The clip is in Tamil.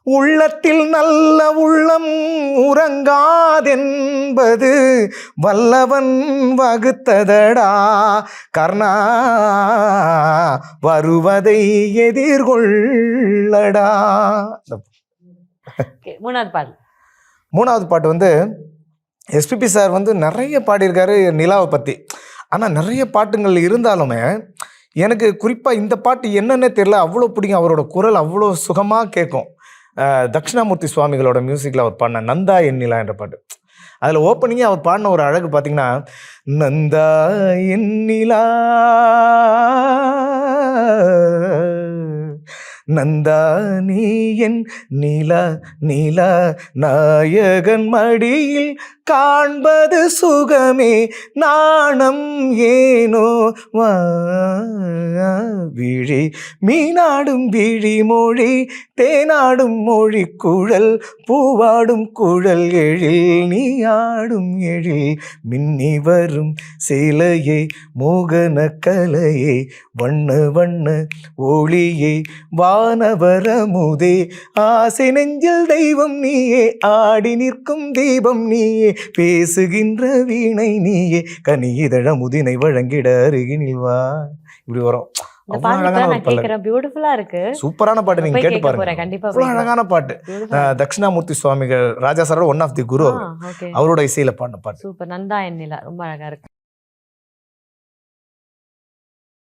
உள்ளத்தில் நல்ல உள்ளம் உறங்காதென்பது வல்லவன் வகுத்ததடா கர்ணா, வருவதை எதிர்கொள்ளடா. மூணாவது பாட்டு வந்து எஸ்பிபி சார் வந்து நிறைய பாடியிருக்காரு நிலாவை பற்றி. ஆனால் நிறைய பாட்டுங்கள் இருந்தாலுமே எனக்கு குறிப்பாக இந்த பாட்டு என்னன்னே தெரியல, அவ்வளோ பிடிக்கும். அவரோட குரல் அவ்வளோ சுகமாக கேட்கும். தட்சிணாமூர்த்தி சுவாமிகளோட மியூசிக்கில் அவர் பாடின நந்தா எண்ணிலா என்ற பாட்டு, அதில் ஓப்பனிங்கே அவர் பாடின ஒரு அழகு பார்த்தீங்கன்னா, நந்தா எண்ணிலா நந்தா நீ என் நிலா நிலா, நாயகன் மடியில் காண்பது சுகமே, நாணம் ஏனோ விழி மீனாடும் விழி மொழி, தேனாடும் மொழி குழல், பூவாடும் குழல் எழில், நீ ஆடும் எழில், மின்னி வரும் சிலையே, மோகன கலையே, வண்ண வண்ண ஒளியே, வானவரமுதே, ஆசை நெஞ்சில் தெய்வம் நீயே, ஆடி நிற்கும் தீபம் நீயே, பேசுகின்ற வீணை நீயே, கனியிதழ முதினை வழங்கிட அருகினில் வா. இப்படி வரும். சூப்பரான பாட்டு, நீங்க கேட்டு பாருங்க. அழகான பாட்டு. தட்சிணாமூர்த்தி சுவாமிகள் ராஜா சாரோட ஒன் ஆஃப் தி குரு, அவரோட இசையில பாடின பாட்டு. சூப்பர். நந்தா எண்ணிலா ரொம்ப அழகா இருக்கு.